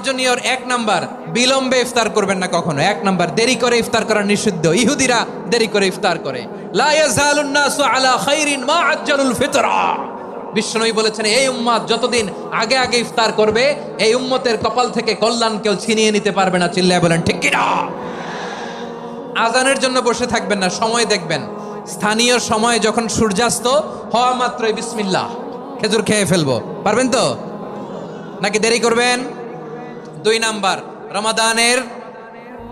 মার্জনীয় এক নাম্বার, বিলম্বে ইফতার করবেন না কখনো। এক নাম্বার, দেরি করে ইফতার করা নিষিদ্ধ। ইহুদিরা দেরি করে ইফতার করে। লা ইয়াজালুন নাসু আলা খাইরিন মা আজ্জালুল ফিতরা। বিশ্বনবী বলেছেন, এই উম্মত যতদিন আগে আগে ইফতার করবে, এই উম্মতের কপাল থেকে কল্যাণ কেউ ছিনিয়ে নিতে পারবে না। চিল্লায় বলেন ঠিক কি না? আজানের জন্য বসে থাকবেন না, সময় দেখবেন। স্থানীয় সময় যখন সূর্যাস্ত হওয়া মাত্রই বিসমিল্লাহ, খেজুর খেয়ে ফেলবো। পারবেন তো নাকি দেরি করবেন? 2 নাম্বার, রমাদানের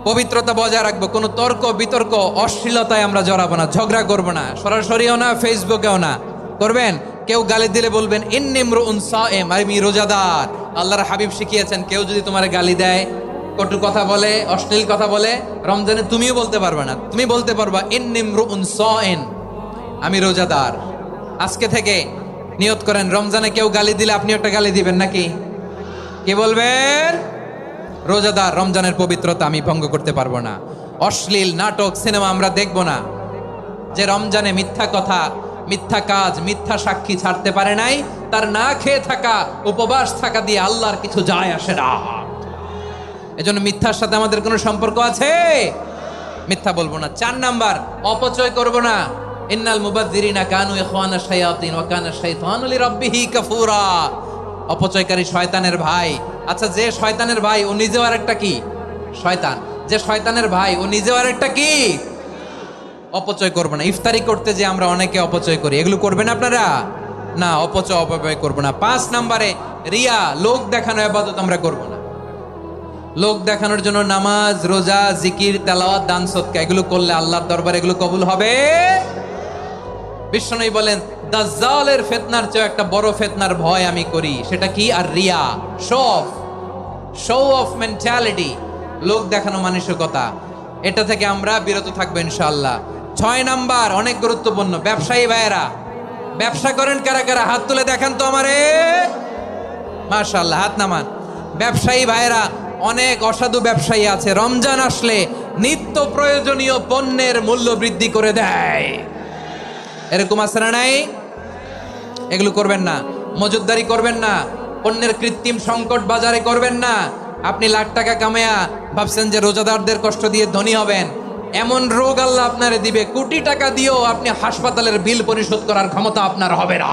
পবিত্রতা বজায় রাখবো। কোনো তর্ক বিতর্ক অশ্লীলতায় আমরা জড়াবো না, ঝগড়া করবো না, সরাসরিও না, ফেসবুকেও না। করবেন? কেউ গালি দিলে বলবেন ইন্নী ইমরুউন সায়েম, আমি রোজাদার। আল্লাহর হাবিব শিখিয়েছেন, কেউ যদি তোমার গালি দেয়, কটু কথা বলে, অশ্লীল কথা বলে, রমজানে তুমিও বলতে পারবে না। তুমি বলতে পারবা ইন্নী ইমরুউন সায়েম, আমি রোজাদার। আজকে থেকে নিয়ত করেন, রমজানে কেউ গালি দিলে আপনি একটা গালি দিবেন নাকি? কি বলবেন? রোজাদার, রমজানের পবিত্রতা আমি ভঙ্গ করতে পারবো না। অশ্লীল নাটক সিনেমা আমরা দেখবো না। যে রমজানে মিথ্যা কথা, মিথ্যা কাজ, মিথ্যা সাক্ষী ছাড়তে পারে নাই, তার না খেয়ে থাকা, উপবাস থাকা দিয়ে আল্লাহর কিছু যায় আসে না। এজন্য মিথ্যার সাথে আমাদের কোনো সম্পর্ক আছে? মিথ্যা বলবো না। 4 নাম্বার, অপচয় করব না। ইন্নাল মুবাযযিরিনা কানু ইখওয়ানা শায়াতিন ওয়া কানা শাইতানু লিরাব্বিহি কাফুরা। অপচয়কারী শয়তানের ভাই। আচ্ছা, যে শয়তানের ভাই ও নিজেও আরেকটা কি? শয়তান। যে শয়তানের ভাই ও নিজেও আরেকটা কি? অপচয় করবো না। ইফতারি করতে যে আমরা অনেকে অপচয় করি, এগুলো করবেন আপনারা না। অপচয় অপব্যয় করবো না। 5 নাম্বারে, রিয়া, লোক দেখানো ইবাদত আমরা করবো না। লোক দেখানোর জন্য নামাজ, রোজা, জিকির, তেলাওয়াত, দান, সদকা এগুলো করলে আল্লাহর দরবারে এগুলো কবুল হবে। বিশ্বনবী বলেন, দাজ্জালের ফিতনার চেয়ে একটা বড় ফিতনার ভয় আমি করি, সেটা কি? আর রিয়া, শো অফ মেন্টালিটি, লোক দেখানো মানসিকতা। এটা থেকে আমরা বিরত থাকবো ইনশাআল্লাহ। 6 নাম্বার, অনেক গুরুত্বপূর্ণ। ব্যবসায়ী ভাইয়েরা, ব্যবসা করেন কারা কারা? হাত তুলে দেখান তো আমারে। মাশাআল্লাহ, হাত নামান। ব্যবসায়ী ভাইয়েরা, অনেক অসাধু ব্যবসায়ী আছে, রমজান আসলে নিত্য প্রয়োজনীয় পণ্যের মূল্য বৃদ্ধি করে দেয়। এরকম আছে না নাই? এগুলো করবেন না। মজুদদারি করবেন না। পণ্যের কৃত্রিম সংকট বাজারে করবেন না। আপনি লাখ টাকা কামায়া ভাবছেন যে রোজাদারদের কষ্ট দিয়ে ধনী হবেন। এমন রোগ আল্লাহ আপনারে দিবে, কোটি টাকা দিয়েও আপনি হাসপাতালের বিল পরিশোধ করার ক্ষমতা আপনার হবে না।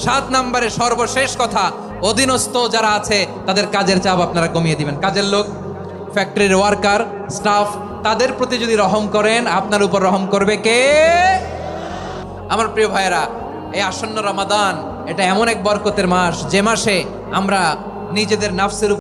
7 নাম্বারে, সর্বশেষ কথা, অধীনস্থ যারা আছে তাদের কাজের চাপ আপনারা কমিয়ে দিবেন। কাজের লোক, ফ্যাক্টরির ওয়ার্কার, স্টাফ, তাদের প্রতি যদি রহম করেন, আপনার উপর রহম করবে কে? আমার প্রিয় ভাইয়েরা, এই আসন্ন রমাদান এটা এমন এক বরকতের মাস, যে মাসে আমরা নিজেদের নাফসের